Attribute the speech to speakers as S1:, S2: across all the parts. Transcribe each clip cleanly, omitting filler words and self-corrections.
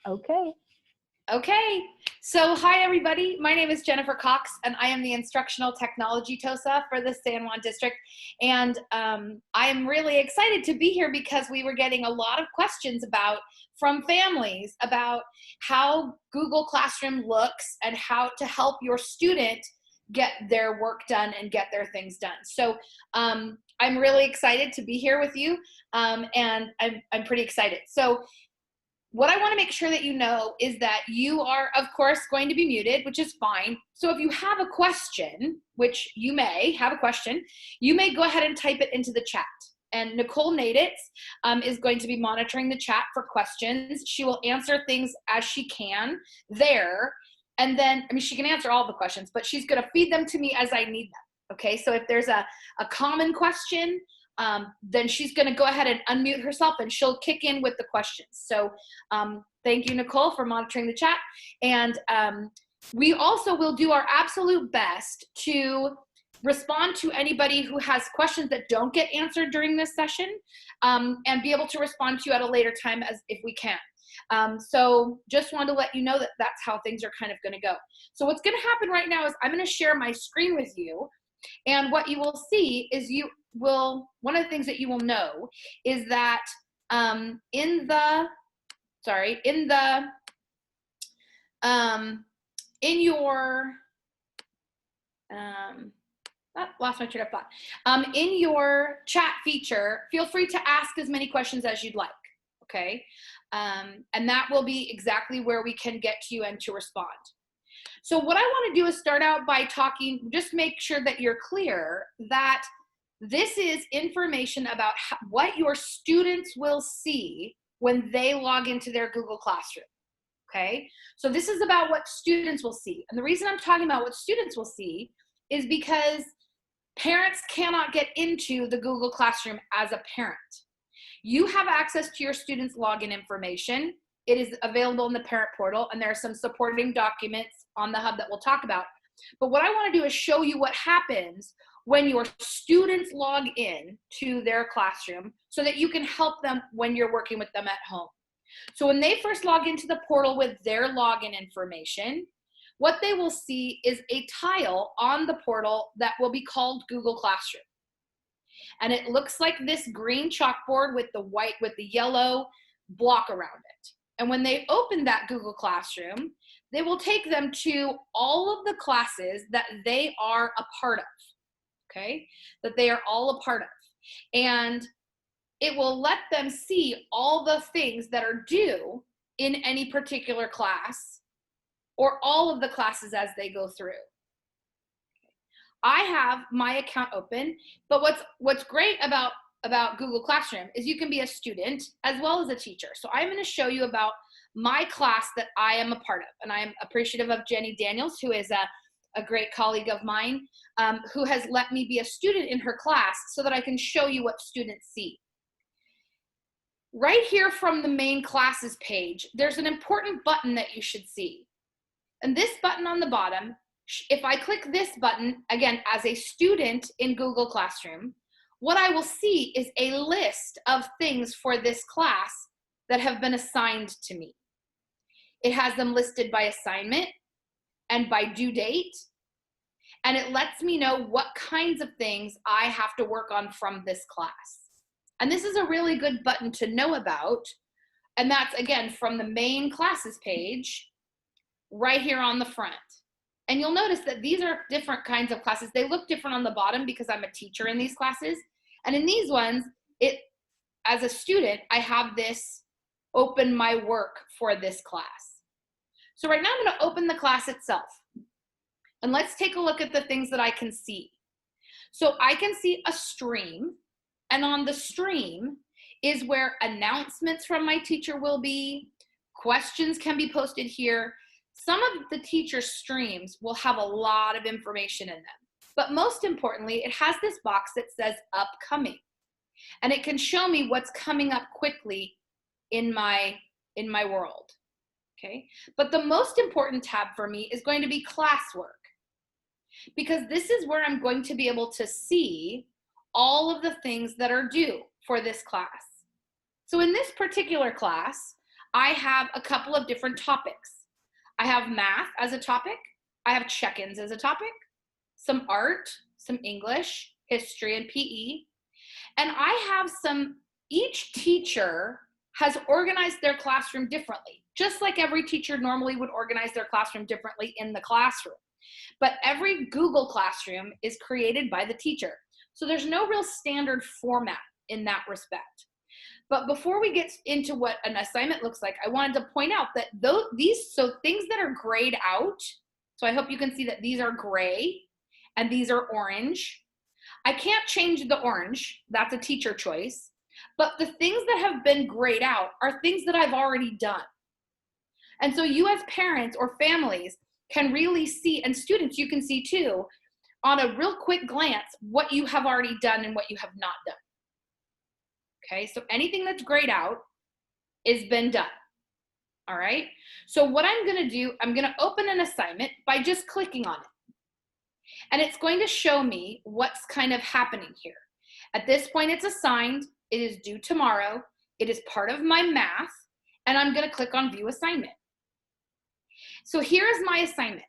S1: Okay.
S2: Okay, so hi everybody. My name is Jennifer Cox and I am the Instructional Technology TOSA for the San Juan District. And I'm really excited to be here because we were getting a lot of questions from families about how Google Classroom looks and how to help your student get their work done and get their things done. So I'm really excited to be here with you and I'm pretty excited. So what I want to make sure that you know is that you are, of course, going to be muted, which is fine. So if you have a question, which you may have a question, you may go ahead and type it into the chat. And Nicole Naditz is going to be monitoring the chat for questions. She will answer things as she can there. And then, she can answer all the questions, but she's going to feed them to me as I need them. Okay, so if there's a common question, then she's going to go ahead and unmute herself and she'll kick in with the questions. So thank you, Nicole, for monitoring the chat. And we also will do our absolute best to respond to anybody who has questions that don't get answered during this session and be able to respond to you at a later time if we can. So just wanted to let you know that that's how things are kind of going to go. So what's going to happen right now is I'm going to share my screen with you. And what you will see is one of the things that you will know is that in your lost my train of thought. In your chat feature, feel free to ask as many questions as you'd like, okay? And that will be exactly where we can get to you and to respond. So what I want to do is start out by just make sure that you're clear that this is information about what your students will see when they log into their Google Classroom, okay? So this is about what students will see. And the reason I'm talking about what students will see is because parents cannot get into the Google Classroom as a parent. You have access to your students' login information. It is available in the parent portal, and there are some supporting documents on the hub that we'll talk about. But what I want to do is show you what happens when your students log in to their classroom so that you can help them when you're working with them at home. So when they first log into the portal with their login information, what they will see is a tile on the portal that will be called Google Classroom. And it looks like this green chalkboard with the yellow block around it. And when they open that Google Classroom, they will take them to all of the classes that they are a part of, okay? That they are all a part of. And it will let them see all the things that are due in any particular class or all of the classes as they go through. I have my account open, but what's great about Google Classroom is you can be a student as well as a teacher. So I'm going to show you about my class that I am a part of. And I am appreciative of Jenny Daniels, who is a great colleague of mine, who has let me be a student in her class so that I can show you what students see. Right here from the main classes page, there's an important button that you should see. And this button on the bottom, if I click this button, again, as a student in Google Classroom, what I will see is a list of things for this class that have been assigned to me. It has them listed by assignment and by due date, and it lets me know what kinds of things I have to work on from this class. And this is a really good button to know about, and that's, again, from the main classes page right here on the front. And you'll notice that these are different kinds of classes. They look different on the bottom because I'm a teacher in these classes. And in these ones, as a student, I have this open my work for this class. So right now I'm going to open the class itself. And let's take a look at the things that I can see. So I can see a stream. And on the stream is where announcements from my teacher will be. Questions can be posted here. Some of the teacher streams will have a lot of information in them. But most importantly, it has this box that says upcoming. And it can show me what's coming up quickly in my world. Okay? But the most important tab for me is going to be Classwork. Because this is where I'm going to be able to see all of the things that are due for this class. So in this particular class, I have a couple of different topics. I have math as a topic. I have check-ins as a topic, some art, some English, history, and PE. And I have each teacher has organized their classroom differently, just like every teacher normally would organize their classroom differently in the classroom. But every Google Classroom is created by the teacher. So there's no real standard format in that respect. But before we get into what an assignment looks like, I wanted to point out that things that are grayed out, so I hope you can see that these are gray and these are orange. I can't change the orange, that's a teacher choice, but the things that have been grayed out are things that I've already done. And so you as parents or families can really see, and students you can see too, on a real quick glance, what you have already done and what you have not done. Okay, so anything that's grayed out is been done. All right, so what I'm gonna do, I'm gonna open an assignment by just clicking on it. And it's going to show me what's kind of happening here. At this point, it's assigned, it is due tomorrow, it is part of my math, and I'm gonna click on View Assignment. So here is my assignment.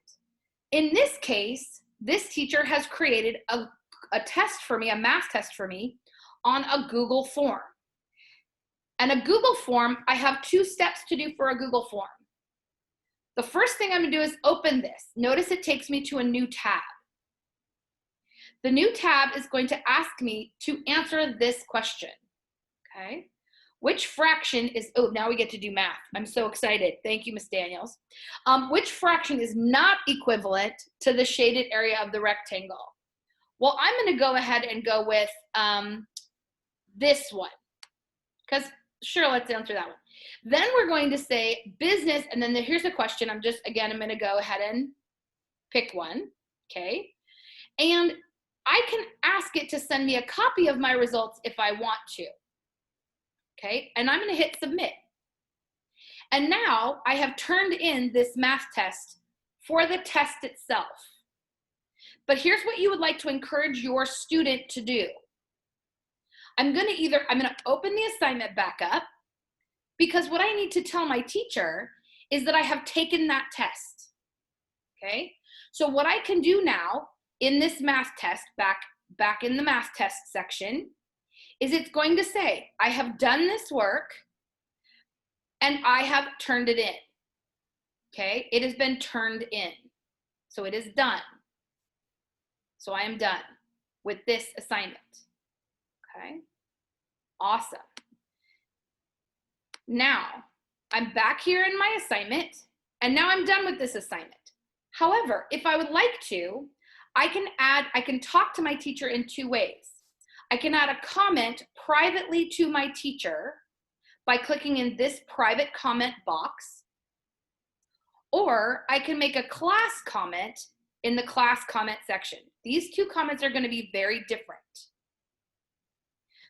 S2: In this case, this teacher has created a test for me, a math test for me, on a Google form. And a Google form, I have 2 steps to do for a Google form. The first thing I'm gonna do is open this. Notice it takes me to a new tab. The new tab is going to ask me to answer this question, okay? Which fraction is, oh, now we get to do math. I'm so excited. Thank you, Ms. Daniels. Which fraction is not equivalent to the shaded area of the rectangle? Well, I'm gonna go ahead and go with this one, because sure, let's answer that one. Then we're going to say business, and then here's the question. I'm gonna go ahead and pick one, okay? And I can ask it to send me a copy of my results if I want to, okay? And I'm gonna hit submit. And now I have turned in this math test for the test itself. But here's what you would like to encourage your student to do. I'm gonna open the assignment back up, because what I need to tell my teacher is that I have taken that test, okay? So what I can do now in this math test, back in the math test section, is it's going to say, I have done this work and I have turned it in, okay? It has been turned in, so it is done. So I am done with this assignment, okay? Awesome. Now, I'm back here in my assignment, and now I'm done with this assignment. However, if I would like to, I can talk to my teacher in 2 ways. I can add a comment privately to my teacher by clicking in this private comment box, or I can make a class comment in the class comment section. These 2 comments are going to be very different.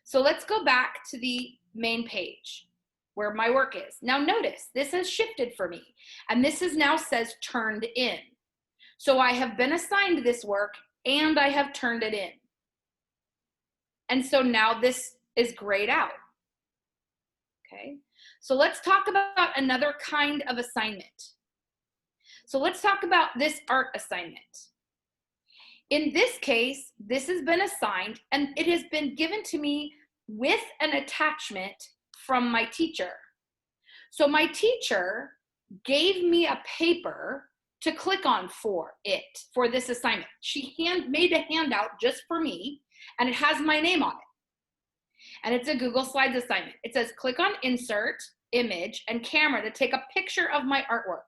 S2: So let's go back to the main page where my work is. Now notice, this has shifted for me, and this now says turned in. So I have been assigned this work and I have turned it in. And so now this is grayed out, okay? So let's talk about another kind of assignment. So let's talk about this art assignment. In this case, this has been assigned and it has been given to me with an attachment from my teacher. So my teacher gave me a paper to click on for this assignment. She made a handout just for me, and it has my name on it. And it's a Google Slides assignment. It says, click on Insert, Image, and Camera to take a picture of my artwork.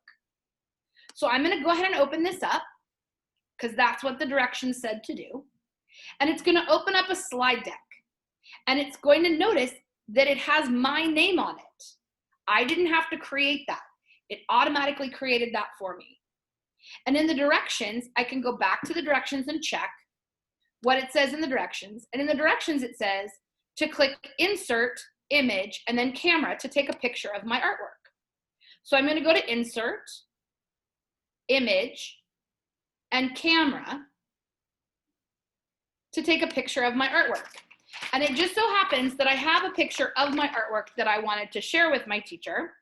S2: So I'm gonna go ahead and open this up, because that's what the directions said to do. And it's gonna open up a slide deck. And it's going to notice that it has my name on it. I didn't have to create that. It automatically created that for me. And in the directions, I can go back to the directions and check what it says in the directions. And in the directions, it says to click Insert, Image, and then Camera to take a picture of my artwork. So I'm going to go to Insert, Image, and Camera to take a picture of my artwork. And it just so happens that I have a picture of my artwork that I wanted to share with my teacher.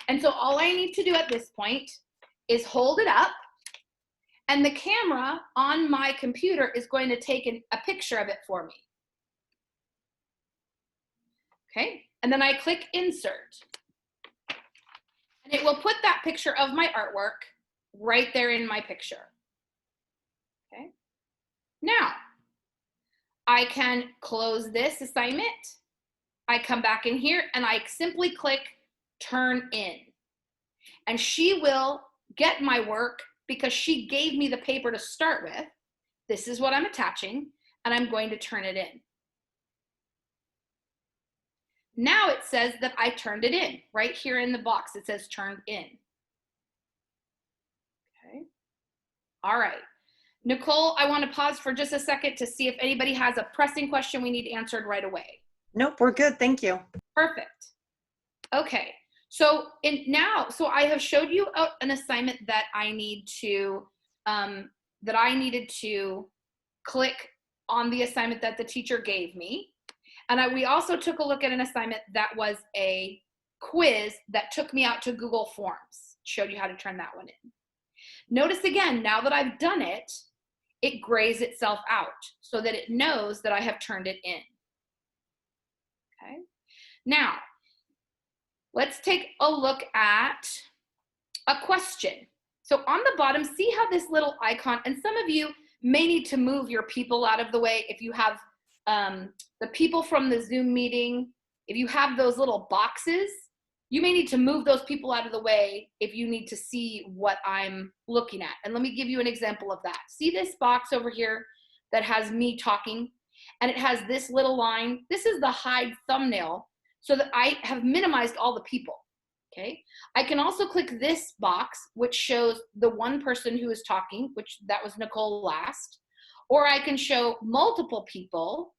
S2: And so all I need to do at this point is hold it up, and the camera on my computer is going to take a picture of it for me. Okay, and then I click insert. And it will put that picture of my artwork right there in my picture. Okay, now I can close this assignment. I come back in here and I simply click turn in. And she will get my work because she gave me the paper to start with. This is what I'm attaching, and I'm going to turn it in. Now it says that I turned it in. Right here in the box, it says turned in. Okay. All right. Nicole, I want to pause for just a second to see if anybody has a pressing question we need answered right away.
S1: Nope, we're good. Thank you.
S2: Perfect. Okay. So I have showed you an assignment that I need to, that I needed to click on the assignment that the teacher gave me. And we also took a look at an assignment that was a quiz that took me out to Google Forms, showed you how to turn that one in. Notice again, now that I've done it, it grays itself out so that it knows that I have turned it in. Okay. Now, let's take a look at a question. So on the bottom, see how this little icon, and some of you may need to move your people out of the way if you have the people from the Zoom meeting. If you have those little boxes, you may need to move those people out of the way if you need to see what I'm looking at. And let me give you an example of that. See this box over here that has me talking, and it has this little line. This is the hide thumbnail, so that I have minimized all the people. Okay. I can also click this box, which shows the one person who is talking, which that was Nicole last, or I can show multiple people,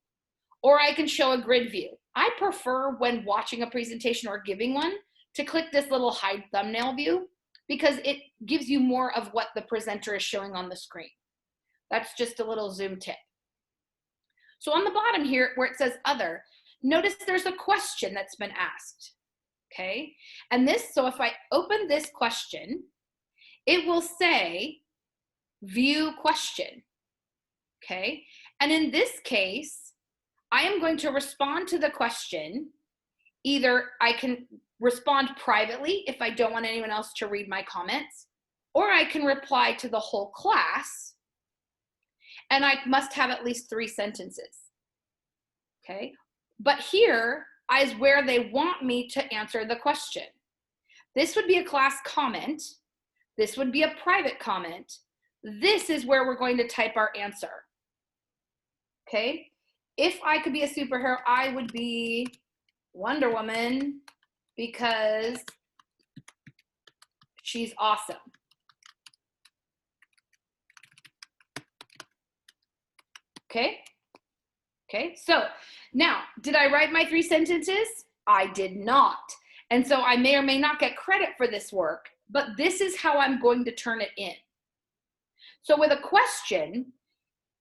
S2: or I can show a grid view. I prefer, when watching a presentation or giving one, to click this little hide thumbnail view because it gives you more of what the presenter is showing on the screen. That's just a little Zoom tip. So on the bottom here where it says other, notice there's a question that's been asked. Okay, and this, so if I open this question, it will say view question. Okay, and in this case, I am going to respond to the question. Either I can respond privately if I don't want anyone else to read my comments, or I can reply to the whole class, and I must have at least 3 sentences. Okay, but here is where they want me to answer the question. This would be a class comment. This would be a private comment. This is where we're going to type our answer. Okay, if I could be a superhero, I would be Wonder Woman because she's awesome. Okay. Okay, so now, did I write my 3 sentences? I did not. And so I may or may not get credit for this work, but this is how I'm going to turn it in. So with a question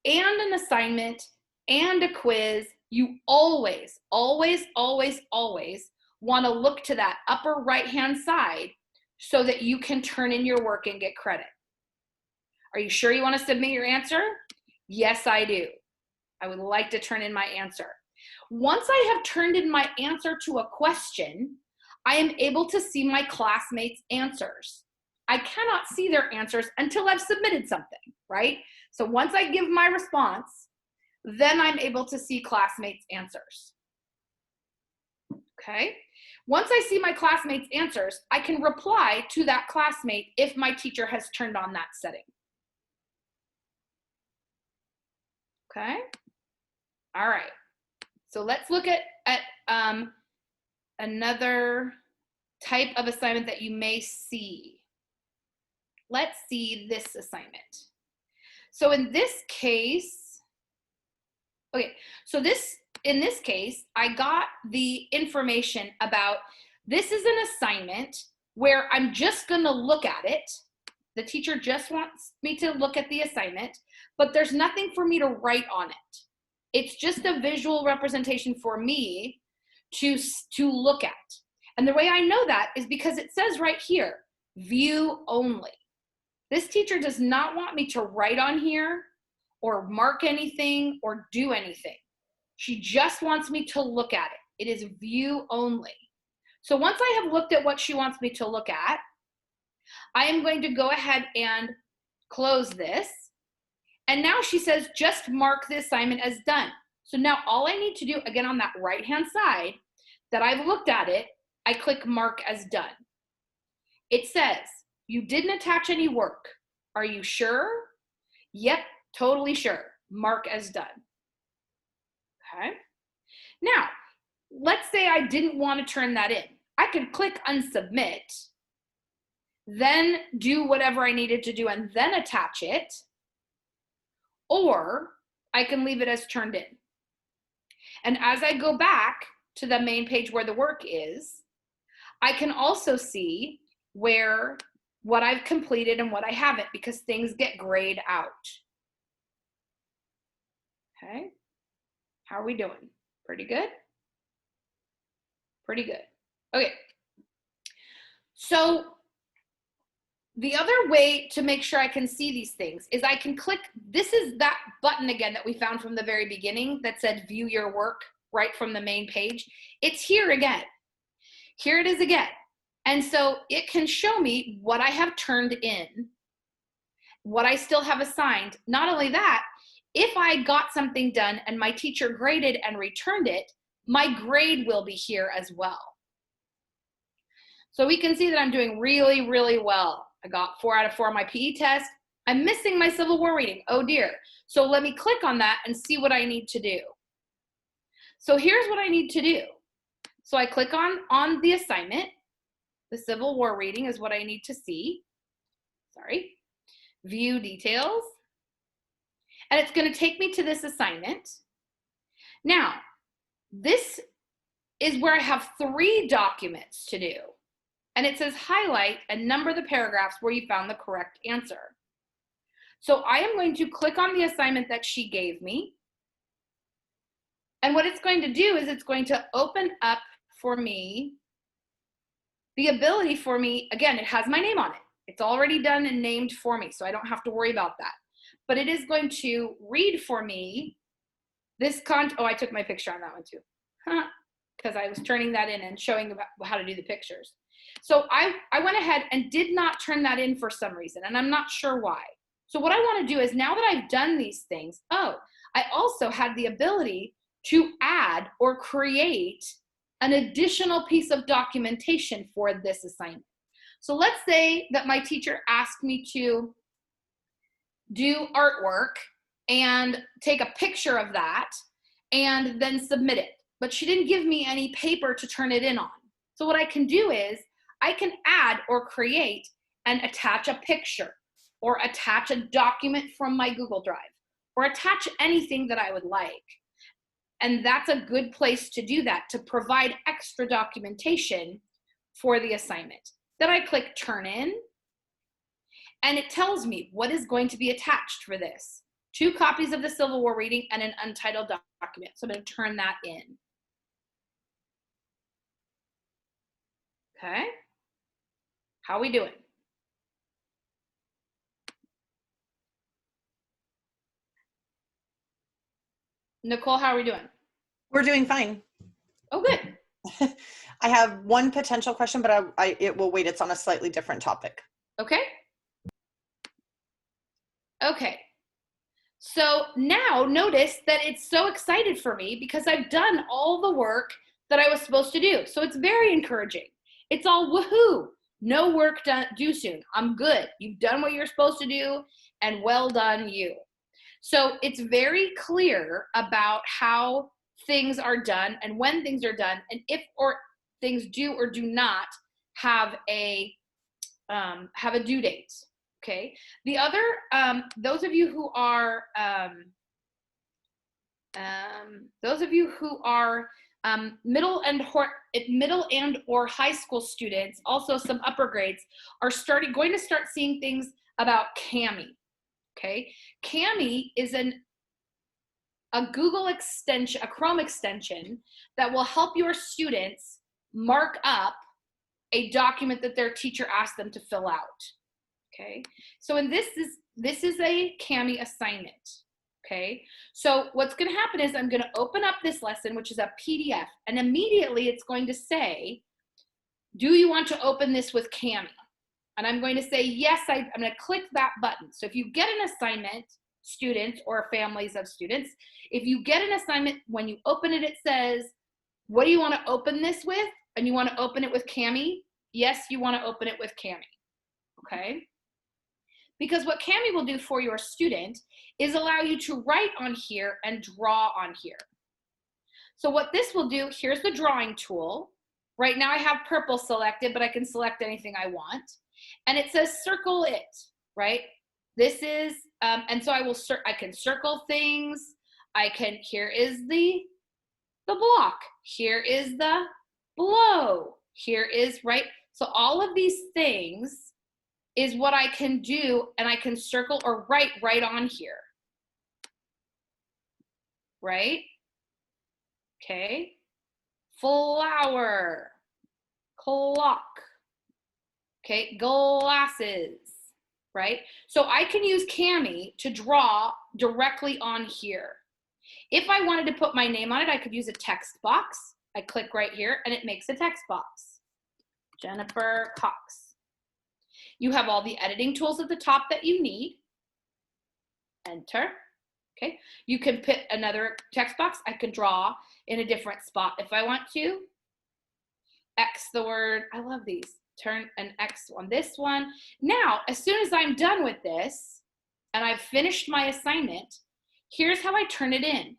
S2: and an assignment and a quiz, you always, always, always, always want to look to that upper right-hand side so that you can turn in your work and get credit. Are you sure you want to submit your answer? Yes, I do. I would like to turn in my answer. Once I have turned in my answer to a question, I am able to see my classmates' answers. I cannot see their answers until I've submitted something, right? So once I give my response, then I'm able to see classmates' answers. Okay? Once I see my classmates' answers, I can reply to that classmate if my teacher has turned on that setting. Okay? All right, so let's look at another type of assignment that you may see. Let's see this assignment. So in this case, okay, so in this case, I got the information about, this is an assignment where I'm just gonna look at it. The teacher just wants me to look at the assignment, but there's nothing for me to write on it. It's just a visual representation for me to look at. And the way I know that is because it says right here, view only. This teacher does not want me to write on here or mark anything or do anything. She just wants me to look at it. It is view only. So once I have looked at what she wants me to look at, I am going to go ahead and close this. And now she says, just mark the assignment as done. So now all I need to do, again, on that right-hand side, that I've looked at it, I click mark as done. It says, you didn't attach any work. Are you sure? Yep, totally sure. Mark as done. Okay. Now, let's say I didn't want to turn that in. I could click unsubmit, then do whatever I needed to do and then attach it, or I can leave it as turned in. And as I go back to the main page where the work is, I can also see where what I've completed and what I haven't, because things get grayed out. Okay, how are we doing? Pretty good? Pretty good. Okay, so the other way to make sure I can see these things is I can click, this is that button again that we found from the very beginning that said view your work right from the main page. It's here again. Here it is again. And so it can show me what I have turned in, what I still have assigned. Not only that, if I got something done and my teacher graded and returned it, my grade will be here as well. So we can see that I'm doing really, really well. I got 4 out of 4 on my PE test. I'm missing my Civil War reading. Oh dear. So let me click on that and see what I need to do. So here's what I need to do. So I click on the assignment. The Civil War reading is what I need to see. Sorry. View details. And it's going to take me to this assignment. Now, this is where I have 3 documents to do. And it says highlight and number the paragraphs where you found the correct answer. So I am going to click on the assignment that she gave me. And what it's going to do is it's going to open up for me the ability for me, again, it has my name on it. It's already done and named for me, so I don't have to worry about that. But it is going to read for me this oh, I took my picture on that one too. Because I was turning that in and showing about how to do the pictures. So I went ahead and did not turn that in for some reason, and I'm not sure why. So what I want to do is, now that I've done these things, I also had the ability to add or create an additional piece of documentation for this assignment. So let's say that my teacher asked me to do artwork and take a picture of that and then submit it, but she didn't give me any paper to turn it in on. So what I can do is I can add or create and attach a picture or attach a document from my Google Drive or attach anything that I would like. And that's a good place to do that, to provide extra documentation for the assignment. Then I click turn in, and it tells me what is going to be attached for this. 2 copies of the Civil War reading and an untitled document. So I'm going to turn that in. Okay. How are we doing? Nicole, how are we doing?
S1: We're doing fine.
S2: Oh, good.
S1: I have one potential question, but it will wait. It's on a slightly different topic.
S2: Okay. Okay. So now notice that it's so excited for me because I've done all the work that I was supposed to do. So it's very encouraging. It's all woohoo. No work due soon. I'm good. You've done what you're supposed to do, and well done you. So it's very clear about how things are done and when things are done, and if or things do or do not have a due date. Okay. The other, those of you who are middle and or high school students, also some upper grades, are going to start seeing things about Kami. Okay, Kami is a Google extension, a Chrome extension that will help your students mark up a document that their teacher asked them to fill out. Okay, so this is a Kami assignment. Okay, so what's going to happen is I'm going to open up this lesson, which is a PDF, and immediately it's going to say, do you want to open this with Kami? And I'm going to say, yes, I'm going to click that button. So if you get an assignment, students or families of students, if you get an assignment, when you open it, it says, what do you want to open this with? And you want to open it with Kami? Yes, you want to open it with Kami. Okay? Because what Kami will do for your student is allow you to write on here and draw on here. So what this will do, here's the drawing tool. Right now I have purple selected, but I can select anything I want. And it says circle it, right? This is, and so I can circle things. Here is the block. Here is the blow. Here is, right? So all of these things is what I can do, and I can circle or write right on here, right? Okay, flower, clock, okay, glasses, right? So I can use Kami to draw directly on here. If I wanted to put my name on it, I could use a text box. I click right here and it makes a text box. Jennifer Cox. You have all the editing tools at the top that you need. Enter. Okay. You can put another text box. I could draw in a different spot if I want to. X the word. I love these. Turn an X on this one. Now, as soon as I'm done with this and I've finished my assignment, here's how I turn it in.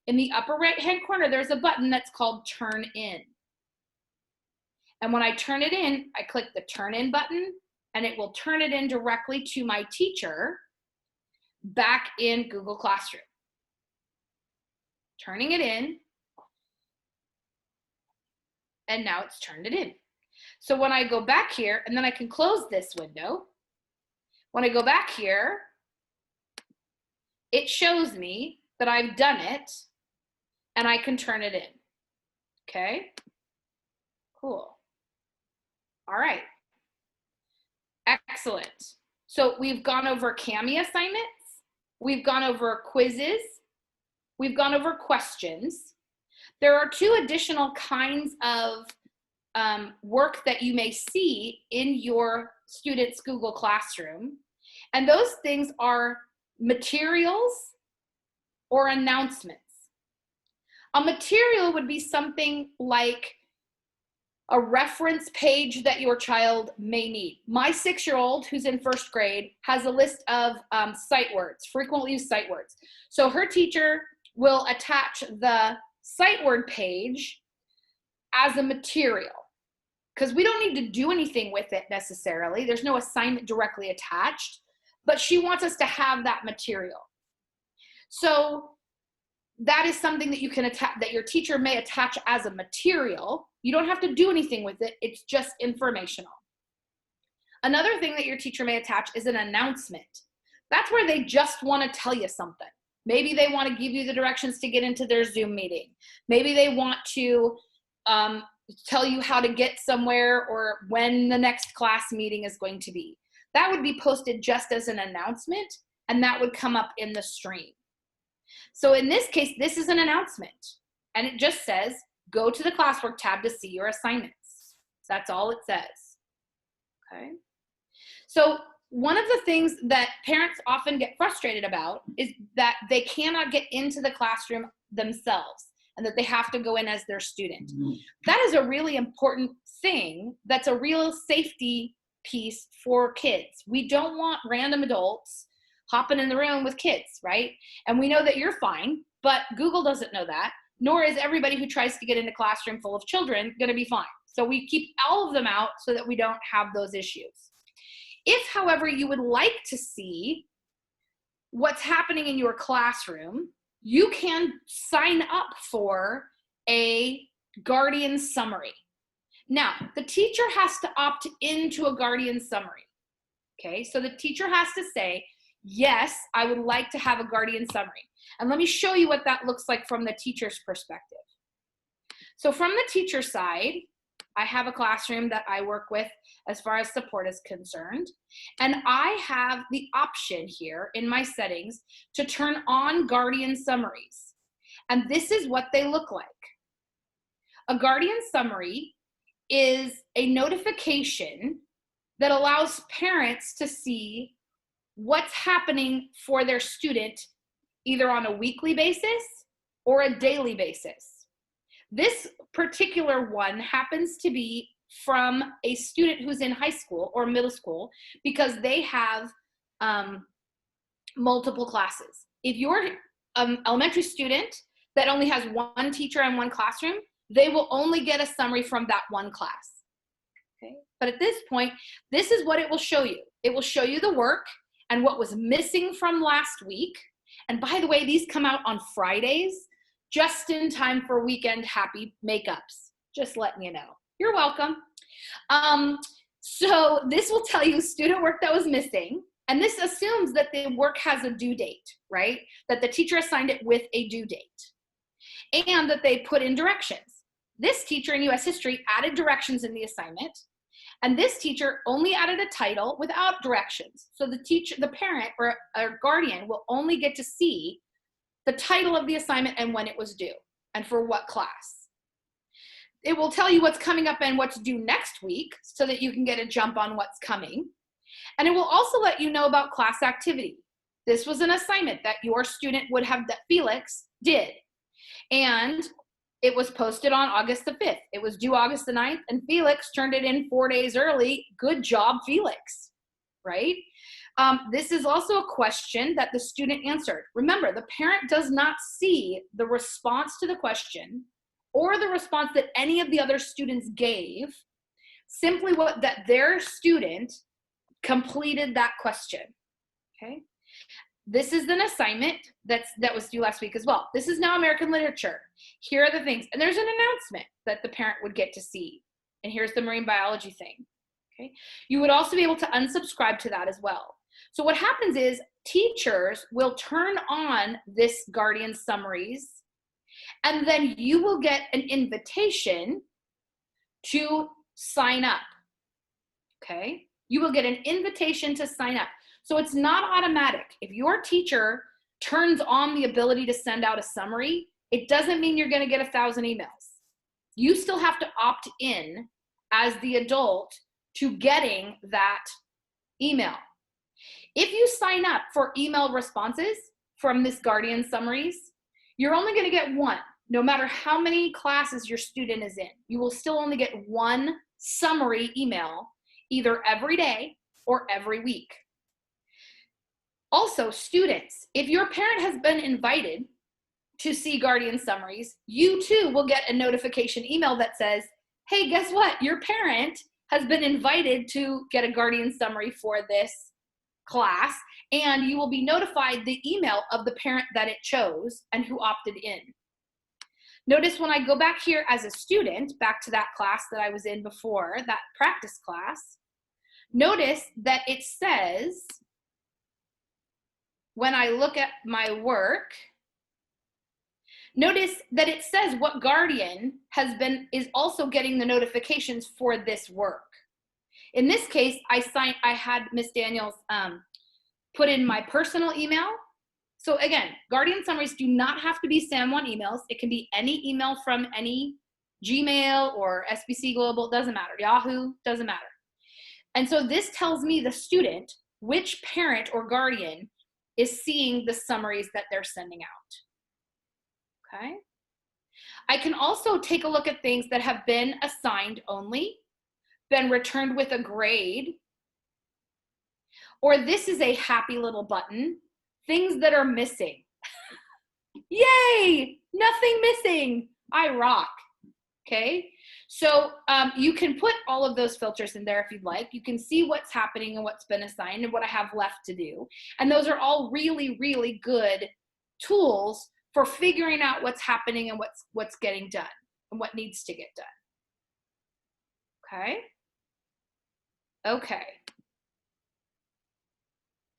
S2: In the upper right-hand corner, there's a button that's called Turn In. And when I turn it in, I click the Turn In button, and it will turn it in directly to my teacher back in Google Classroom. Turning it in, and now it's turned it in. So when I go back here, and then I can close this window, when I go back here, it shows me that I've done it, and I can turn it in. Okay, cool. All right. Excellent. So we've gone over Kami assignments. We've gone over quizzes. We've gone over questions. There are two additional kinds of work that you may see in your students' Google Classroom. And those things are materials or announcements. A material would be something like a reference page that your child may need. My 6-year-old, who's in 1st grade, has a list of sight words, frequently used sight words. So her teacher will attach the sight word page as a material, because we don't need to do anything with it necessarily. There's no assignment directly attached, but she wants us to have that material. So that is something that you can attach, that your teacher may attach as a material. You don't have to do anything with it. It's just informational. Another thing that your teacher may attach is an announcement. That's where they just want to tell you something. Maybe they want to give you the directions to get into their Zoom meeting. Maybe they want to tell you how to get somewhere or when the next class meeting is going to be. That would be posted just as an announcement, and that would come up in the stream. So in this case, this is an announcement, and it just says, go to the Classwork tab to see your assignments. That's all it says, okay? So one of the things that parents often get frustrated about is that they cannot get into the classroom themselves and that they have to go in as their student. That is a really important thing. That's a real safety piece for kids. We don't want random adults hopping in the room with kids, right? And we know that you're fine, but Google doesn't know that, nor is everybody who tries to get in a classroom full of children going to be fine. So we keep all of them out so that we don't have those issues. If, however, you would like to see what's happening in your classroom, you can sign up for a Guardian summary. Now, the teacher has to opt into a Guardian summary, okay? So the teacher has to say, yes, I would like to have a Guardian summary. And let me show you what that looks like from the teacher's perspective. So from the teacher side, I have a classroom that I work with as far as support is concerned. And I have the option here in my settings to turn on guardian summaries. And this is what they look like. A guardian summary is a notification that allows parents to see what's happening for their student either on a weekly basis or a daily basis. This particular one happens to be from a student who's in high school or middle school because they have multiple classes. If you're an elementary student that only has one teacher and one classroom, they will only get a summary from that one class. Okay? But at this point, this is what it will show you. It will show you the work and what was missing from last week. And by the way, these come out on Fridays, just in time for weekend happy makeups. Just letting you know. You're welcome. So this will tell you student work that was missing. And this assumes that the work has a due date, right? That the teacher assigned it with a due date. And that they put in directions. This teacher in US history added directions in the assignment. And this teacher only added a title without directions. So the parent or guardian will only get to see the title of the assignment and when it was due and for what class. It will tell you what's coming up and what's due next week so that you can get a jump on what's coming. And it will also let you know about class activity. This was an assignment that your student would have, that Felix did. And it was posted on August the 5th. It was due August the 9th, and Felix turned it in 4 days early. Good job, Felix, right? This is also a question that the student answered. Remember, the parent does not see the response to the question or the response that any of the other students gave, simply that their student completed that question, okay? This is an assignment that was due last week as well. This is now American literature. Here are the things. And there's an announcement that the parent would get to see. And here's the marine biology thing. Okay. You would also be able to unsubscribe to that as well. So what happens is teachers will turn on this guardian summaries, and then you will get an invitation to sign up. Okay. You will get an invitation to sign up. So it's not automatic. If your teacher turns on the ability to send out a summary, it doesn't mean you're going to get 1,000 emails. You still have to opt in as the adult to getting that email. If you sign up for email responses from this guardian summaries, you're only going to get one, no matter how many classes your student is in. You will still only get one summary email, either every day or every week. Also, students, if your parent has been invited to see guardian summaries, you too will get a notification email that says, hey, guess what? Your parent has been invited to get a guardian summary for this class, and you will be notified the email of the parent that it chose and who opted in. Notice when I go back here as a student, back to that class that I was in before, that practice class, notice that it says, when I look at my work, notice that it says what guardian is also getting the notifications for this work. In this case, I had Miss Daniels put in my personal email. So again, guardian summaries do not have to be San Juan emails. It can be any email from any Gmail or SBC Global, doesn't matter. Yahoo, doesn't matter. And so this tells me, the student, which parent or guardian is seeing the summaries that they're sending out. Okay. I can also take a look at things that have been assigned only, been returned with a grade, or this is a happy little button, things that are missing. Yay, nothing missing. I rock. Okay. So you can put all of those filters in there if you'd like. You can see what's happening and what's been assigned and what I have left to do. And those are all really, really good tools for figuring out what's happening and what's getting done and what needs to get done. Okay. Okay.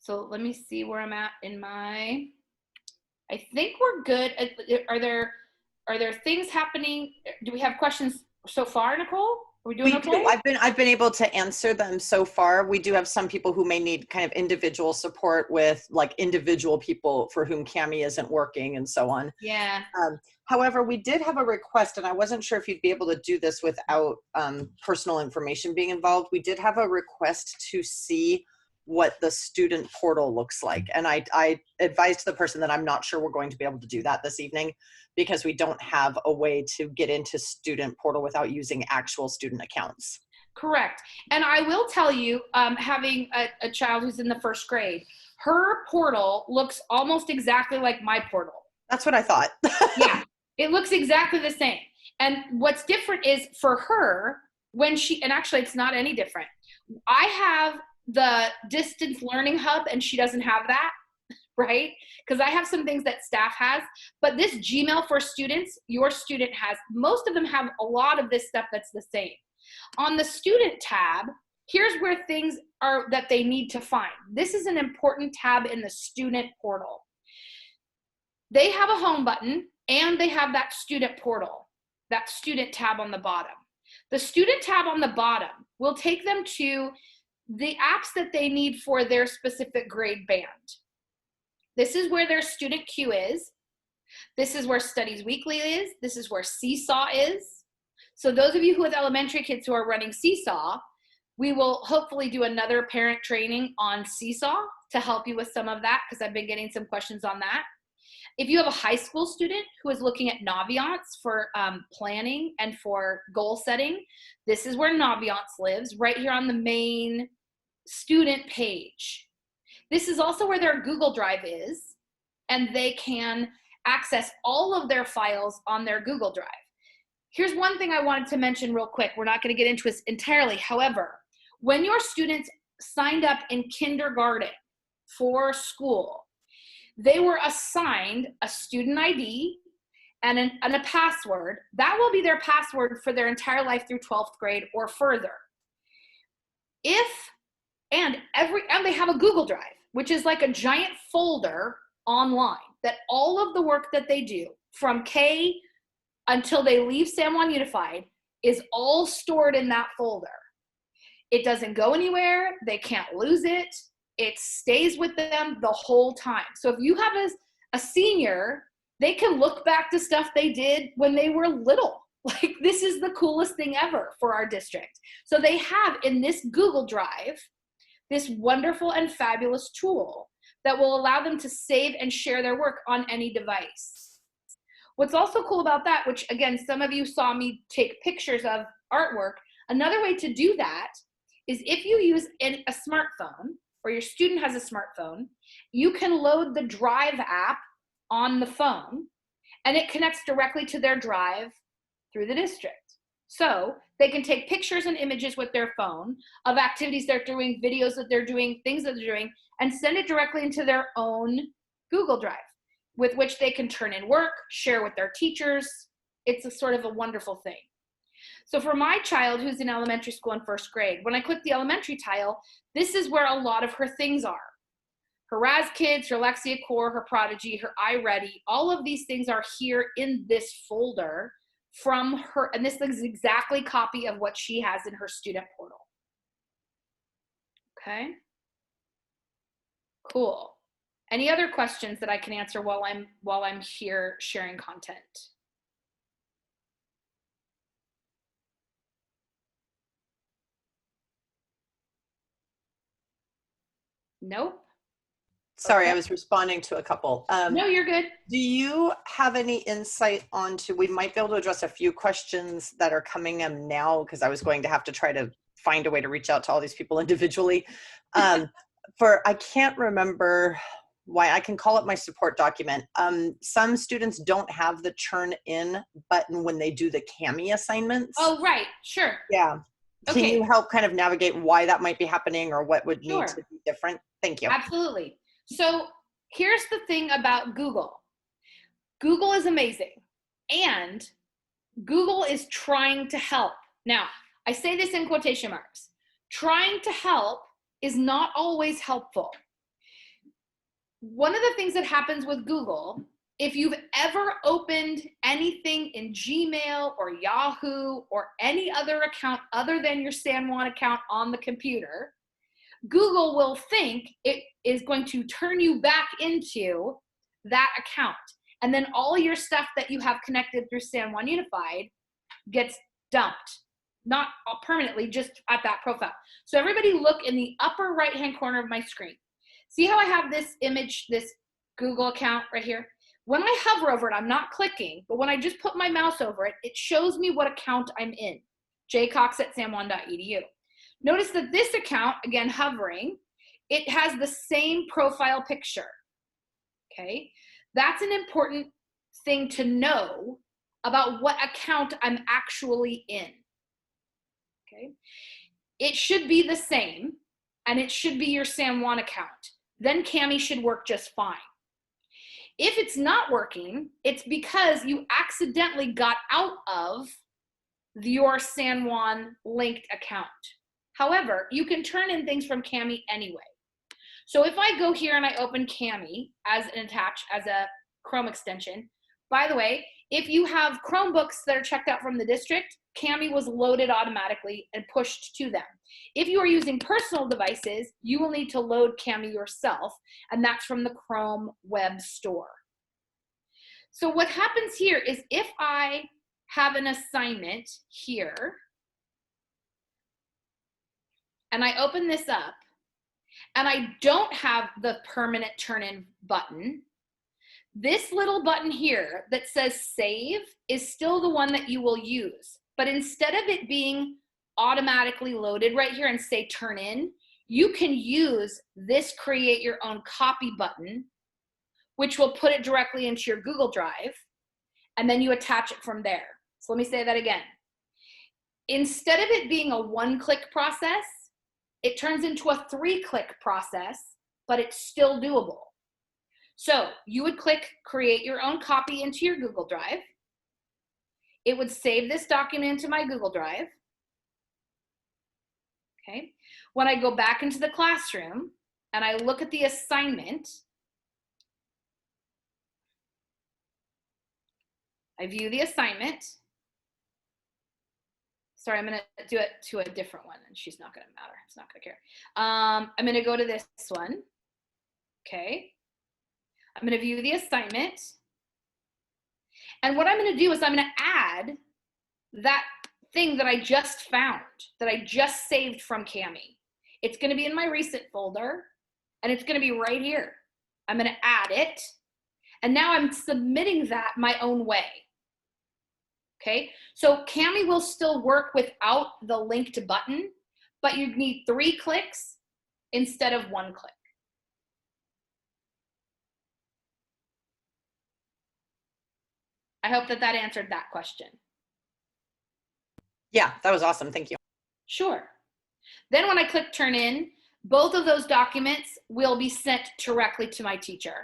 S2: So let me see where I'm at in my, I think we're good. Are there things happening? Do we have questions so far, Nicole? Are we doing
S1: We do.
S2: okay?
S1: I've been able to answer them so far. We do have some people who may need kind of individual support with like individual people for whom Cami isn't working and so on.
S2: Yeah.
S1: However, we did have a request, and I wasn't sure if you'd be able to do this without personal information being involved. We did have a request to see what the student portal looks like. And I advised the person that I'm not sure we're going to be able to do that this evening because we don't have a way to get into student portal without using actual student accounts.
S2: Correct. And I will tell you, having a child who's in the first grade, her portal looks almost exactly like my portal.
S1: That's what I thought.
S2: Yeah, it looks exactly the same. And what's different is for her, when she, and actually it's not any different. I have the distance learning hub and she doesn't have that, right? Because I have some things that staff has, but this Gmail for students, your student has, most of them have a lot of this stuff that's the same. On the student tab, here's where things are that they need to find. This is an important tab in the student portal. They have a home button and they have that student portal, that student tab on the bottom. The student tab on the bottom will take them to the apps that they need for their specific grade band. This is where their student queue is. This is where Studies Weekly is. This is where Seesaw is. So those of you who have elementary kids who are running Seesaw, we will hopefully do another parent training on Seesaw to help you with some of that because I've been getting some questions on that. If you have a high school student who is looking at Naviance for planning and for goal setting, this is where Naviance lives, right here on the main student page. This is also where their Google Drive is, and they can access all of their files on their Google Drive. Here's one thing I wanted to mention real quick. We're not going to get into this entirely. However, when your students signed up in kindergarten for school, they were assigned a student ID and a password. That will be their password for their entire life through 12th grade or further. And they have a Google Drive, which is like a giant folder online that all of the work that they do from K until they leave San Juan Unified is all stored in that folder. It doesn't go anywhere. They can't lose it. It stays with them the whole time. So if you have a senior, they can look back to stuff they did when they were little. Like, this is the coolest thing ever for our district. So they have in this Google Drive this wonderful and fabulous tool that will allow them to save and share their work on any device. What's also cool about that, which again, some of you saw me take pictures of artwork, another way to do that is if you use a smartphone or your student has a smartphone, you can load the Drive app on the phone and it connects directly to their Drive through the district. So they can take pictures and images with their phone of activities they're doing, videos that they're doing, things that they're doing, and send it directly into their own Google Drive, with which they can turn in work, share with their teachers. It's a sort of a wonderful thing. So for my child who's in elementary school in first grade, when I click the elementary tile, this is where a lot of her things are. Her Raz Kids, her Lexia Core, her Prodigy, her iReady, all of these things are here in this folder from her, and this is exactly a copy of what she has in her student portal. Okay, cool. Any other questions that I can answer while I'm here sharing content? Nope.
S1: Sorry,
S2: Okay.
S1: I was responding to a couple.
S2: No, you're good.
S1: Do you have any insight onto, we might be able to address a few questions that are coming in now because I was going to have to try to find a way to reach out to all these people individually. I can't remember why, I can call it my support document. Some students don't have the turn in button when they do the CAMI assignments.
S2: Oh, right, sure.
S1: Yeah.
S2: Okay.
S1: Can you help kind of navigate why that might be happening or what would need to be different? Thank you.
S2: Absolutely. So here's the thing about Google. Google is amazing and Google is trying to help. Now, I say this in quotation marks. Trying to help is not always helpful. One of the things that happens with Google if you've ever opened anything in Gmail or Yahoo or any other account other than your San Juan account on the computer, Google will think it is going to turn you back into that account. And then all your stuff that you have connected through San Juan Unified gets dumped. Not permanently, just at that profile. So everybody look in the upper right-hand corner of my screen. See how I have this image, this Google account right here? When I hover over it, I'm not clicking, but when I just put my mouse over it, it shows me what account I'm in, jcox@sanjuan.edu. Notice that this account, again, hovering, it has the same profile picture, okay? That's an important thing to know about what account I'm actually in, okay? It should be the same, and it should be your San Juan account. Then Cami should work just fine. If it's not working, it's because you accidentally got out of your San Juan linked account. However, you can turn in things from Cami anyway. So if I go here and I open Cami as a Chrome extension, by the way, if you have Chromebooks that are checked out from the district, Cami was loaded automatically and pushed to them. If you are using personal devices, you will need to load Cami yourself, and that's from the Chrome Web Store. So what happens here is if I have an assignment here, and I open this up, and I don't have the permanent turn-in button, this little button here that says save is still the one that you will use. But instead of it being automatically loaded right here and say turn in, you can use this create your own copy button, which will put it directly into your Google Drive, and then you attach it from there. So let me say that again. Instead of it being a one-click process, it turns into a 3-click process, but it's still doable. So you would click create your own copy into your Google Drive. It would save this document into my Google Drive. Okay. When I go back into the classroom and I look at the assignment, I view the assignment. Sorry, I'm gonna do it to a different one and she's not gonna matter, it's not gonna care. I'm gonna go to this one, okay. I'm gonna view the assignment. And what I'm gonna do is I'm gonna add that thing that I just found, that I just saved from Cami. It's gonna be in my recent folder and it's gonna be right here. I'm gonna add it. And now I'm submitting that my own way. Okay, so Cami will still work without the linked button, but you need 3 clicks instead of 1 click. I hope that answered that question.
S1: Yeah, that was awesome. Thank you.
S2: Sure. Then when I click turn in, both of those documents will be sent directly to my teacher.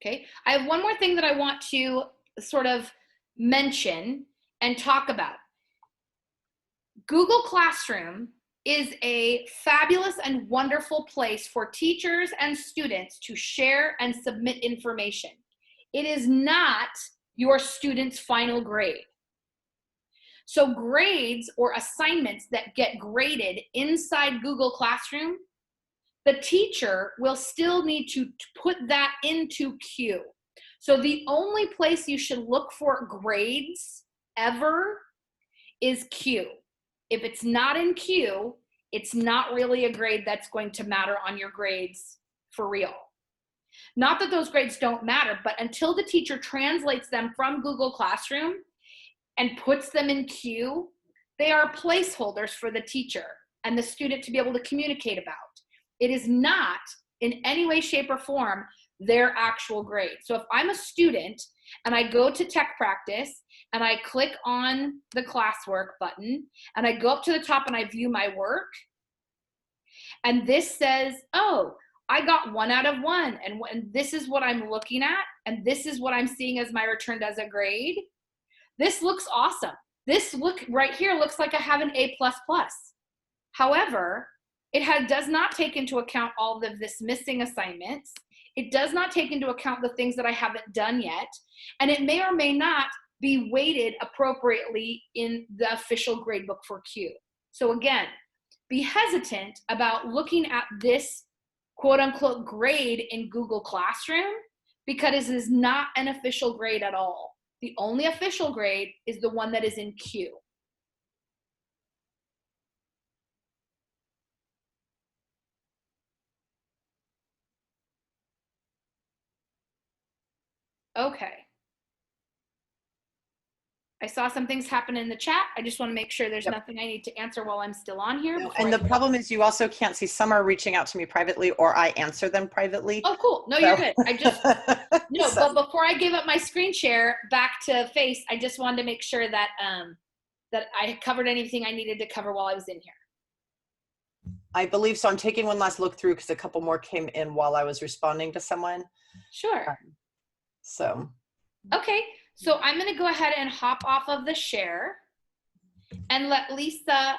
S2: Okay, I have one more thing that I want to sort of mention and talk about. Google Classroom is a fabulous and wonderful place for teachers and students to share and submit information. It is not your student's final grade. So grades or assignments that get graded inside Google Classroom, the teacher will still need to put that into Q. So the only place you should look for grades ever is Q. If it's not in Q, it's not really a grade that's going to matter on your grades for real. Not that those grades don't matter, but until the teacher translates them from Google Classroom and puts them in Q, they are placeholders for the teacher and the student to be able to communicate about. It is not in any way, shape, or form their actual grade. So if I'm a student and I go to Tech Practice and I click on the Classwork button and I go up to the top and I view my work, and this says, oh, I got 1 out of 1, and this is what I'm looking at, and this is what I'm seeing as my returned as a grade. This looks awesome. This look right here looks like I have an A++. However, does not take into account all of this missing assignments. It does not take into account the things that I haven't done yet. And it may or may not be weighted appropriately in the official gradebook for Q. So again, be hesitant about looking at this quote unquote grade in Google Classroom, because it is not an official grade at all. The only official grade is the one that is in Q. Okay. I saw some things happen in the chat. I just want to make sure there's
S1: Yep.
S2: nothing I need to answer while I'm still on here.
S1: No, and the problem is you also can't see, some are reaching out to me privately or I answer them privately.
S2: Oh, cool. No,
S1: So.
S2: you're good. I just, no,
S1: So.
S2: but before I give up my screen share back to Face, I just wanted to make sure that, that I had covered anything I needed to cover while I was in here.
S1: I believe so. I'm taking one last look through because a couple more came in while I was responding to someone.
S2: Sure.
S1: So.
S2: Okay, so I'm going to go ahead and hop off of the share and let Lisa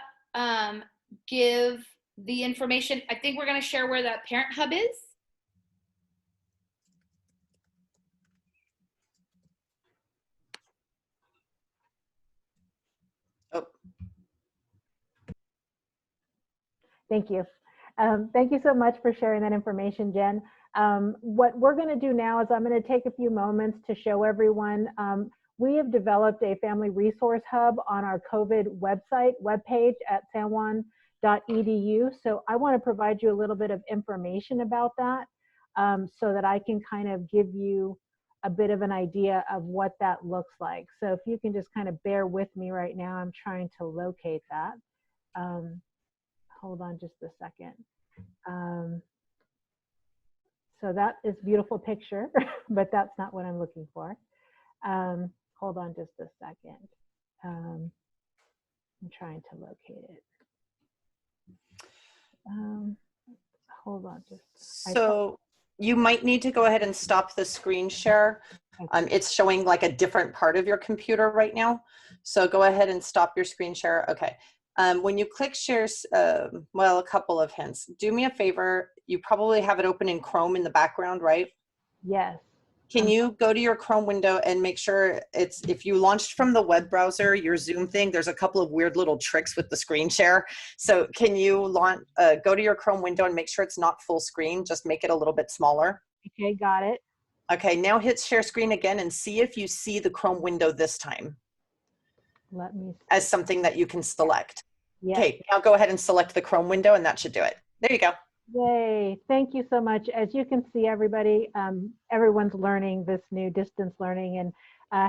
S2: give the information. I think we're going to share where the Parent Hub is.
S1: Oh.
S3: Thank you. Thank you so much for sharing that information, Jen. What we're going to do now is I'm going to take a few moments to show everyone. We have developed a family resource hub on our COVID webpage at sanjuan.edu. So I want to provide you a little bit of information about that so that I can kind of give you a bit of an idea of what that looks like. So if you can just kind of bear with me right now, I'm trying to locate that. Hold on just a second. So that is a beautiful picture, but that's not what I'm looking for. Hold on just a second. I'm trying to locate it. Hold on just.
S1: So you might need to go ahead and stop the screen share.
S3: Okay.
S1: It's showing like a different part of your computer right now. So go ahead and stop your screen share. Okay. When you click shares, well, a couple of hints. Do me a favor. You probably have it open in Chrome in the background, right?
S3: Yes.
S1: Can you go to your Chrome window and make sure it's, if you launched from the web browser, your Zoom thing, there's a couple of weird little tricks with the screen share. So can you go to your Chrome window and make sure it's not full screen, just make it a little bit smaller.
S3: Okay, got it.
S1: Okay, now hit share screen again and see if you see the Chrome window this time.
S3: Let me see.
S1: As something that you can select.
S3: Yes.
S1: Okay, now go ahead and select the Chrome window and that should do it. There you go.
S3: Yay, thank you so much. As you can see, everybody, everyone's learning this new distance learning and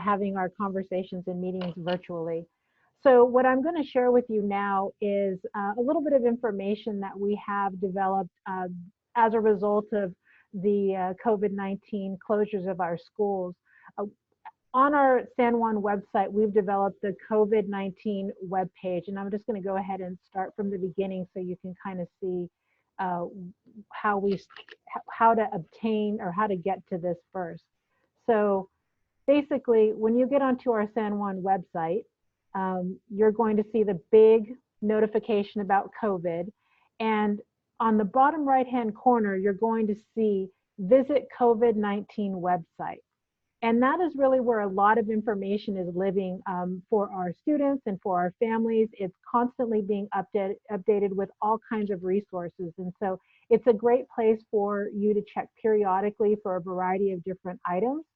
S3: having our conversations and meetings virtually. So what I'm going to share with you now is a little bit of information that we have developed as a result of the COVID-19 closures of our schools. On our San Juan website, we've developed the COVID-19 webpage, and I'm just going to go ahead and start from the beginning so you can kind of see how to obtain or how to get to this first. So basically, when you get onto our San Juan website, you're going to see the big notification about COVID. And on the bottom right-hand corner, you're going to see visit COVID-19 website. And that is really where a lot of information is living for our students and for our families. It's constantly being updated with all kinds of resources. And so it's a great place for you to check periodically for a variety of different items.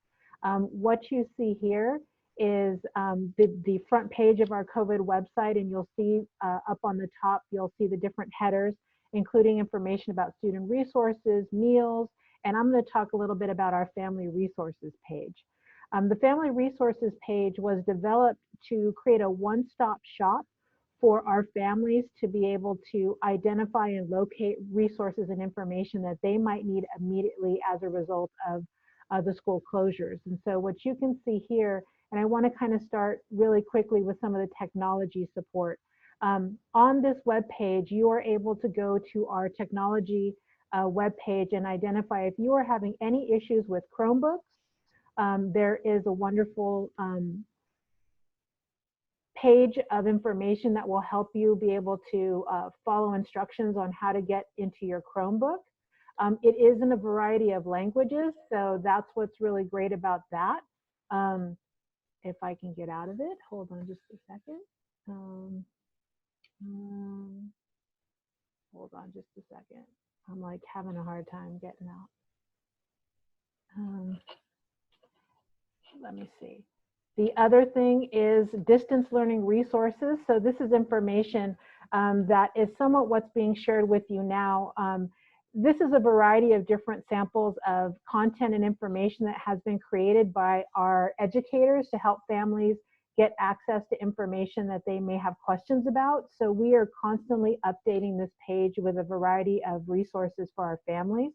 S3: What you see here is the front page of our COVID website, and you'll see up on the top, you'll see the different headers, including information about student resources, meals, and I'm going to talk a little bit about our family resources page. The family resources page was developed to create a one-stop shop for our families to be able to identify and locate resources and information that they might need immediately as a result of the school closures. And so what you can see here, and I want to kind of start really quickly with some of the technology support. On this web page, you are able to go to our technology web page and identify if you are having any issues with Chromebooks. There is a wonderful page of information that will help you be able to follow instructions on how to get into your Chromebook. It is in a variety of languages, so that's what's really great about that. If I can get out of it, hold on just a second. Hold on just a second. I'm like having a hard time getting out. Let me see. The other thing is distance learning resources. So this is information that is somewhat what's being shared with you now. This is a variety of different samples of content and information that has been created by our educators to help families get access to information that they may have questions about. So we are constantly updating this page with a variety of resources for our families.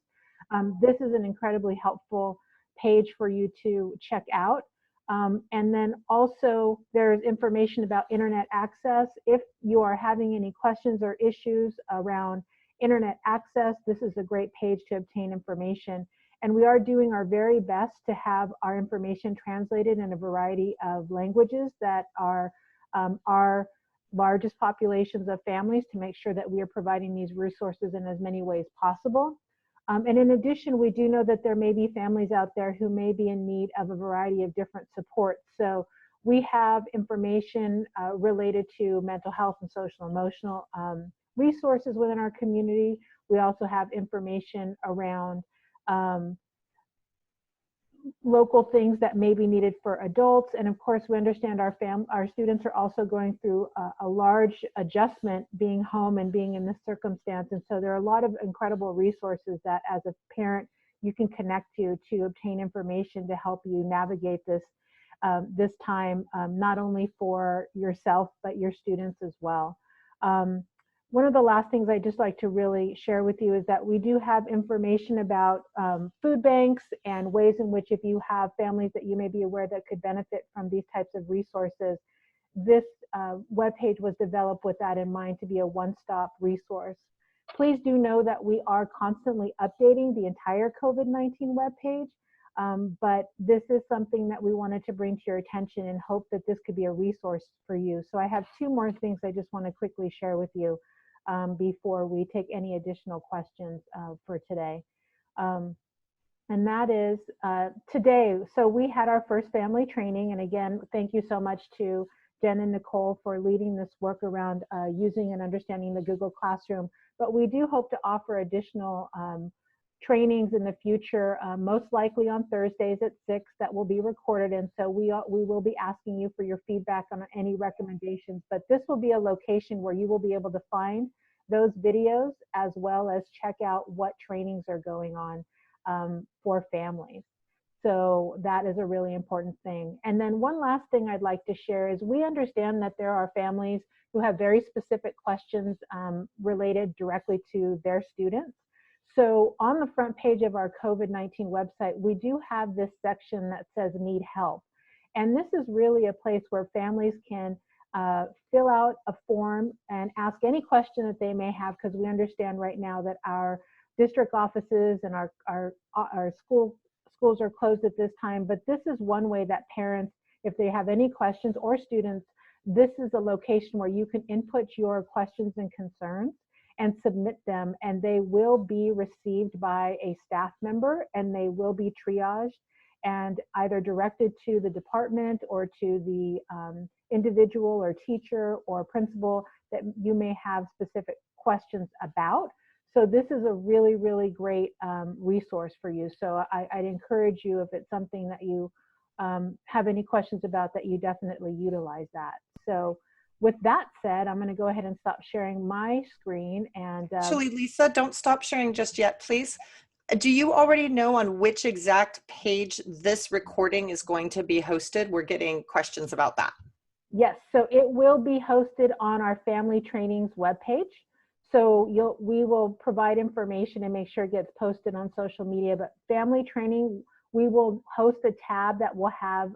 S3: This is an incredibly helpful page for you to check out. And then also there's information about internet access. If you are having any questions or issues around internet access, this is a great page to obtain information. And we are doing our very best to have our information translated in a variety of languages that are our largest populations of families, to make sure that we are providing these resources in as many ways possible. And in addition, we do know that there may be families out there who may be in need of a variety of different supports. So we have information related to mental health and social emotional resources within our community. We also have information around local things that may be needed for adults. And of course, we understand our students are also going through a large adjustment being home and being in this circumstance. And so there are a lot of incredible resources that as a parent you can connect to obtain information to help you navigate this this time, not only for yourself, but your students as well. One of the last things I'd just like to really share with you is that we do have information about food banks and ways in which, if you have families that you may be aware that could benefit from these types of resources, this webpage was developed with that in mind, to be a one-stop resource. Please do know that we are constantly updating the entire COVID-19 webpage, but this is something that we wanted to bring to your attention and hope that this could be a resource for you. So I have two more things I just want to quickly share with you before we take any additional questions for today. And that is today. So we had our first family training. And again, thank you so much to Jen and Nicole for leading this work around using and understanding the Google Classroom. But we do hope to offer additional trainings in the future, most likely on Thursdays at 6, that will be recorded. And so we will be asking you for your feedback on any recommendations. But this will be a location where you will be able to find those videos, as well as check out what trainings are going on for families. So that is a really important thing. And then one last thing I'd like to share is we understand that there are families who have very specific questions related directly to their students. So on the front page of our COVID-19 website, we do have this section that says need help. And this is really a place where families can fill out a form and ask any question that they may have, because we understand right now that our district offices and our schools are closed at this time. But this is one way that parents, if they have any questions, or students, this is a location where you can input your questions and concerns and submit them, and they will be received by a staff member, and they will be triaged and either directed to the department or to the individual or teacher or principal that you may have specific questions about. So this is a really, really great resource for you. So I'd encourage you, if it's something that you have any questions about, that you definitely utilize that. So with that said, I'm going to go ahead and stop sharing my screen. And
S1: actually, Lisa, don't stop sharing just yet, please. Do you already know on which exact page this recording is going to be hosted? We're getting questions about that.
S3: Yes, so it will be hosted on our Family Trainings webpage. So we will provide information and make sure it gets posted on social media. But Family Training, we will host a tab that will have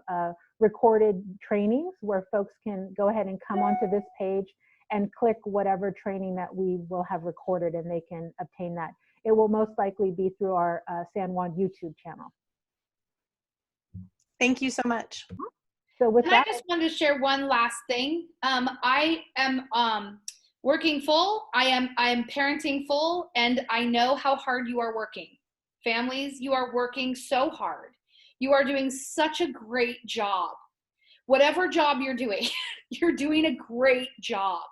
S3: recorded trainings where folks can go ahead and come onto this page and click whatever training that we will have recorded, and they can obtain that. It will most likely be through our San Juan YouTube channel.
S1: Thank you so much.
S3: So with
S2: And I
S3: that,
S2: just wanted to share one last thing. I am working full. I am parenting full, and I know how hard you are working. Families, you are working so hard. You are doing such a great job. Whatever job you're doing, you're doing a great job.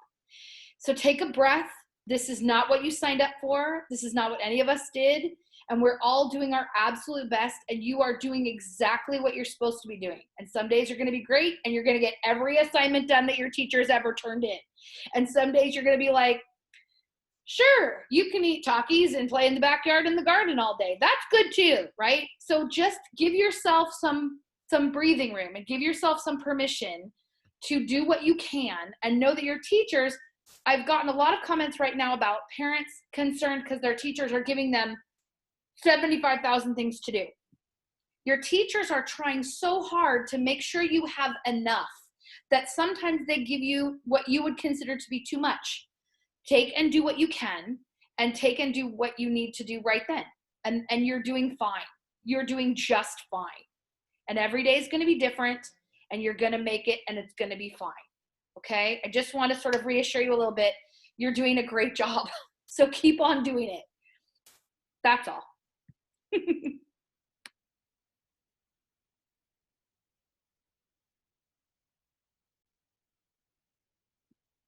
S2: So take a breath. This is not what you signed up for. This is not what any of us did. And we're all doing our absolute best, and you are doing exactly what you're supposed to be doing. And some days you're going to be great, and you're going to get every assignment done that your teacher has ever turned in. And some days you're going to be like, sure, you can eat Takis and play in the backyard in the garden all day. That's good too, right? So just give yourself some breathing room and give yourself some permission to do what you can, and know that your teachers, I've gotten a lot of comments right now about parents concerned because their teachers are giving them 75,000 things to do. Your teachers are trying so hard to make sure you have enough that sometimes they give you what you would consider to be too much. Take and do what you can, and take and do what you need to do right then. And you're doing fine. You're doing just fine. And every day is going to be different, and you're going to make it, and it's going to be fine. Okay? I just want to sort of reassure you a little bit. You're doing a great job. So keep on doing it. That's all.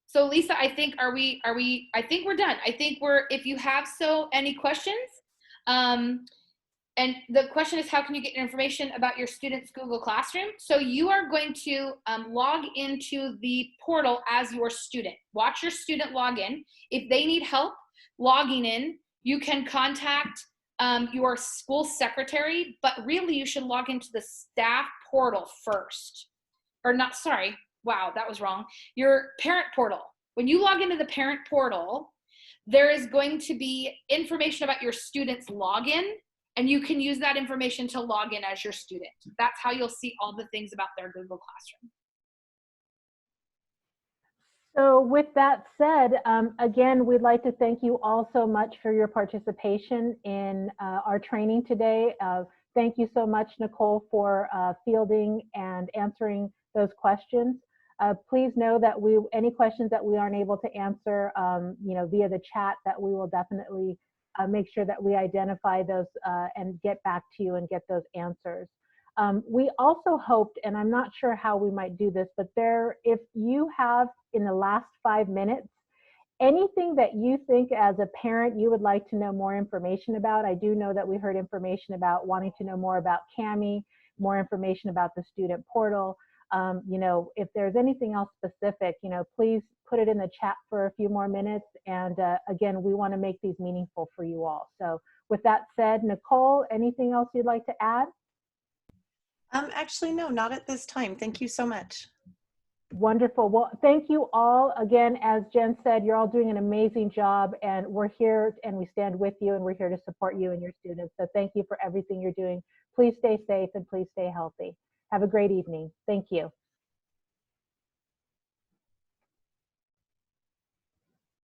S2: So Lisa, I think I think we're done. I think if you have any questions, and the question is, how can you get information about your students' Google Classroom? So you are going to log into the portal as your student. Watch your student log in. If they need help logging in, you can contact your school secretary, but really you should log into the staff portal first. Or not, sorry, wow, that was wrong. Your parent portal. When you log into the parent portal, there is going to be information about your student's login, and you can use that information to log in as your student. That's how you'll see all the things about their Google Classroom.
S3: so with that said, again, we'd like to thank you all so much for your participation in our training today. Thank you so much, Nicole, for fielding and answering those questions. Please know that any questions that we aren't able to answer, via the chat, that we will definitely make sure that we identify those and get back to you and get those answers. We also hoped, and I'm not sure how we might do this, but if you have in the last 5 minutes, anything that you think as a parent you would like to know more information about. I do know that we heard information about wanting to know more about CAMI, more information about the student portal. If there's anything else specific, please put it in the chat for a few more minutes. And again, we want to make these meaningful for you all. So with that said, Nicole, anything else you'd like to add?
S1: Actually, no, not at this time. Thank you so much.
S3: Wonderful. Well, thank you all. Again, as Jen said, you're all doing an amazing job, and we're here and we stand with you, and we're here to support you and your students. So thank you for everything you're doing. Please stay safe and please stay healthy. Have a great evening. Thank you.